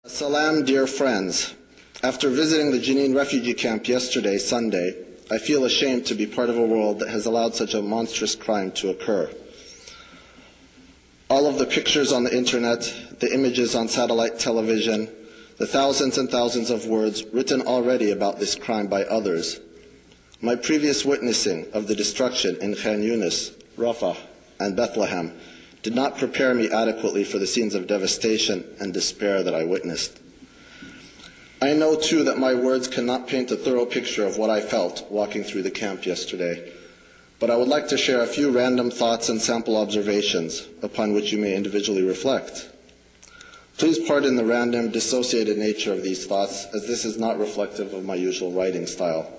Salam, dear friends. After visiting the Jenin refugee camp yesterday, Sunday, I feel ashamed to be part of a world that has allowed such a monstrous crime to occur. All of the pictures on the internet, the images on satellite television, the thousands and thousands of words written already about this crime by others, my previous witnessing of the destruction in Khan Yunis, Rafah, and Bethlehem did not prepare me adequately for the scenes of devastation and despair that I witnessed. I know, too, that my words cannot paint a thorough picture of what I felt walking through the camp yesterday, but I would like to share a few random thoughts and sample observations upon which you may individually reflect. Please pardon the random, dissociated nature of these thoughts, as this is not reflective of my usual writing style.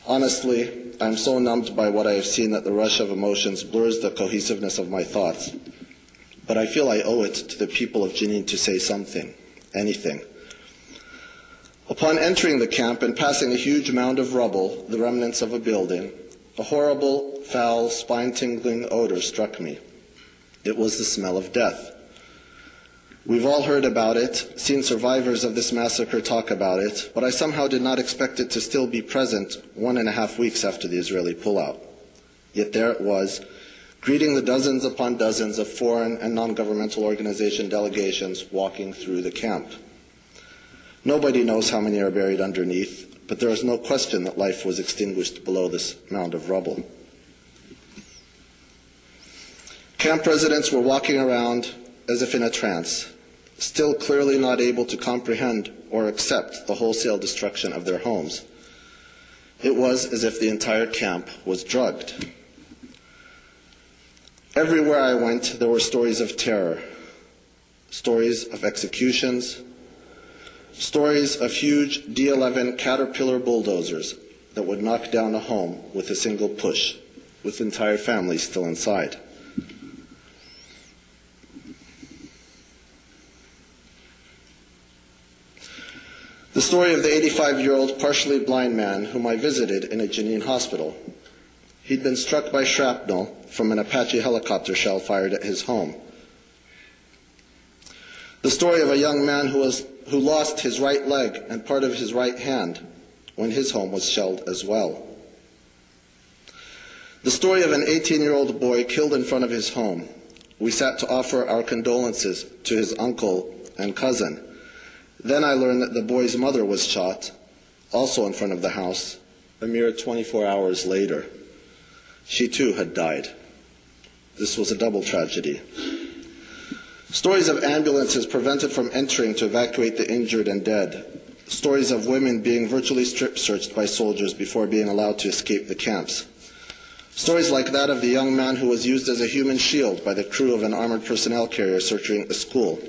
Honestly, I am so numbed by what I have seen that the rush of emotions blurs the cohesiveness of my thoughts. But I feel I owe it to the people of Jenin to say something, anything. Upon entering the camp and passing a huge mound of rubble, the remnants of a building, a horrible, foul, spine-tingling odor struck me. It was the smell of death. We've all heard about it, seen survivors of this massacre talk about it, but I somehow did not expect it to still be present 1.5 weeks after the Israeli pullout. Yet there it was, greeting the dozens upon dozens of foreign and non-governmental organization delegations walking through the camp. Nobody knows how many are buried underneath, but there is no question that life was extinguished below this mound of rubble. Camp residents were walking around as if in a trance, still clearly not able to comprehend or accept the wholesale destruction of their homes. It was as if the entire camp was drugged. Everywhere I went, there were stories of terror, stories of executions, stories of huge D11 Caterpillar bulldozers that would knock down a home with a single push, with entire families still inside. The story of the 85-year-old partially blind man whom I visited in a Jenin hospital. He'd been struck by shrapnel from an Apache helicopter shell fired at his home. The story of a young man who lost his right leg and part of his right hand when his home was shelled as well. The story of an 18-year-old boy killed in front of his home. We sat to offer our condolences to his uncle and cousin. Then I learned that the boy's mother was shot, also in front of the house, a mere 24 hours later. She too had died. This was a double tragedy. Stories of ambulances prevented from entering to evacuate the injured and dead. Stories of women being virtually strip-searched by soldiers before being allowed to escape the camps. Stories like that of the young man who was used as a human shield by the crew of an armored personnel carrier searching a school.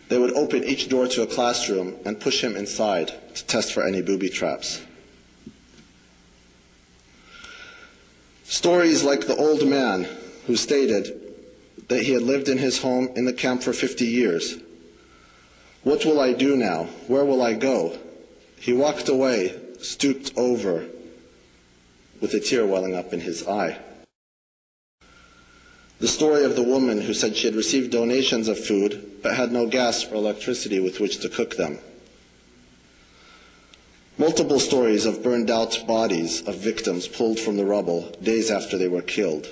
They would open each door to a classroom and push him inside to test for any booby traps. Stories like the old man who stated that he had lived in his home in the camp for 50 years. What will I do now? Where will I go? He walked away, stooped over, with a tear welling up in his eye. The story of the woman who said she had received donations of food but had no gas or electricity with which to cook them. Multiple stories of burned out bodies of victims pulled from the rubble days after they were killed.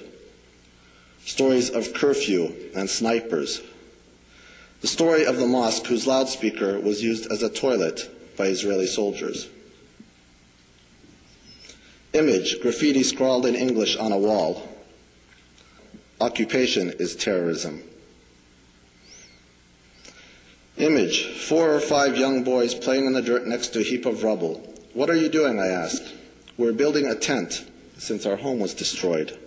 Stories of curfew and snipers. The story of the mosque whose loudspeaker was used as a toilet by Israeli soldiers. Image, graffiti scrawled in English on a wall. Occupation is terrorism. Image, 4 or 5 young boys playing in the dirt next to a heap of rubble. What are you doing, I asked. We're building a tent since our home was destroyed.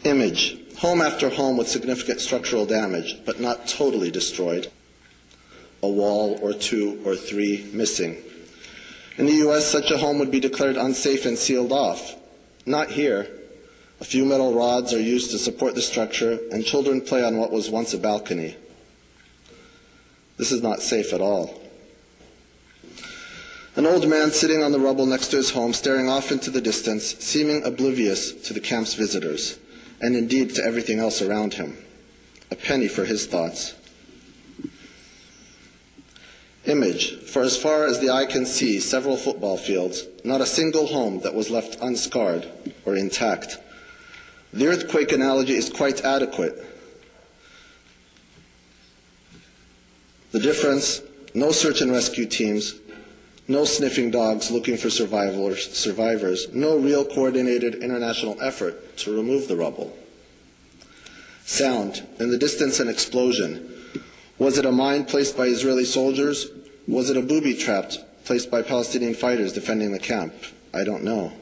Image, home after home with significant structural damage, but not totally destroyed. A wall or 2 or 3 missing. In the U.S., such a home would be declared unsafe and sealed off. Not here. A few metal rods are used to support the structure, and children play on what was once a balcony. This is not safe at all. An old man sitting on the rubble next to his home, staring off into the distance, seeming oblivious to the camp's visitors. and indeed to everything else around him. A penny for his thoughts. Image. For as far as the eye can see, several football fields, not a single home that was left unscarred or intact. The earthquake analogy is quite adequate. The difference, no search and rescue teams, no sniffing dogs looking for survivors, no real coordinated international effort to remove the rubble. Sound. In the distance, an explosion. Was it a mine placed by Israeli soldiers? Was it a booby trap placed by Palestinian fighters defending the camp? I don't know.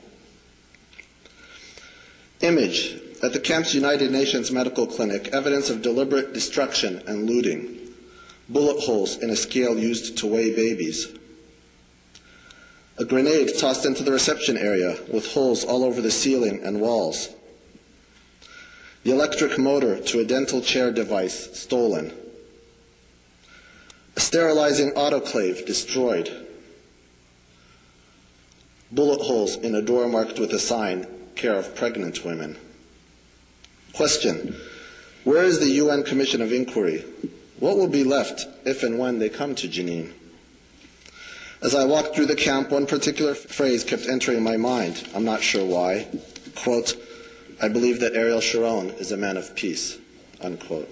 Image. At the camp's United Nations medical clinic, evidence of deliberate destruction and looting. Bullet holes in a scale used to weigh babies. A grenade tossed into the reception area with holes all over the ceiling and walls. The electric motor to a dental chair device stolen. A sterilizing autoclave destroyed. Bullet holes in a door marked with a sign, care of pregnant women. Question. Where is the UN Commission of Inquiry? What will be left if and when they come to Jenin? As I walked through the camp, one particular phrase kept entering my mind. I'm not sure why. Quote, I believe that Ariel Sharon is a man of peace. Unquote.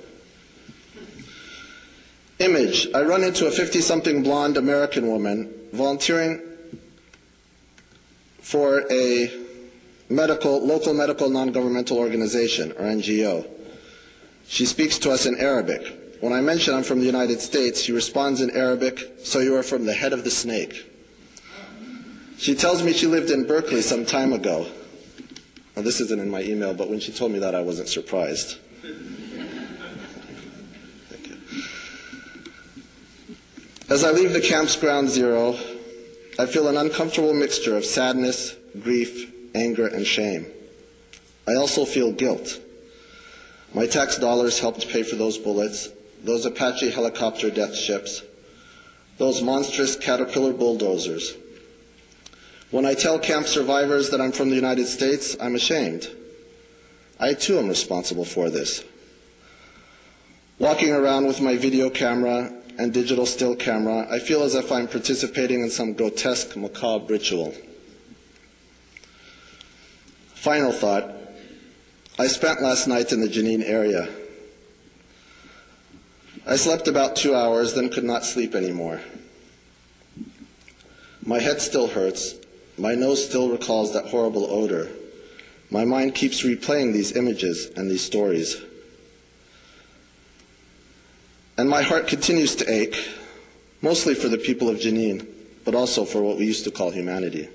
Image. I run into a 50-something blonde American woman volunteering for a local medical non-governmental organization, or NGO. She speaks to us in Arabic. When I mention I'm from the United States, she responds in Arabic, so you are from the head of the snake. She tells me she lived in Berkeley some time ago. Well, this isn't in my email, but when she told me that, I wasn't surprised. As I leave the camp's ground zero, I feel an uncomfortable mixture of sadness, grief, anger, and shame. I also feel guilt. My tax dollars helped pay for those bullets, those Apache helicopter death ships, those monstrous Caterpillar bulldozers. When I tell camp survivors that I'm from the United States, I'm ashamed. I too am responsible for this. Walking around with my video camera and digital still camera, I feel as if I'm participating in some grotesque, macabre ritual. Final thought. I spent last night in the Jenin area. I slept about 2 hours, then could not sleep anymore. My head still hurts. My nose still recalls that horrible odor. My mind keeps replaying these images and these stories. And my heart continues to ache, mostly for the people of Jenin, but also for what we used to call humanity.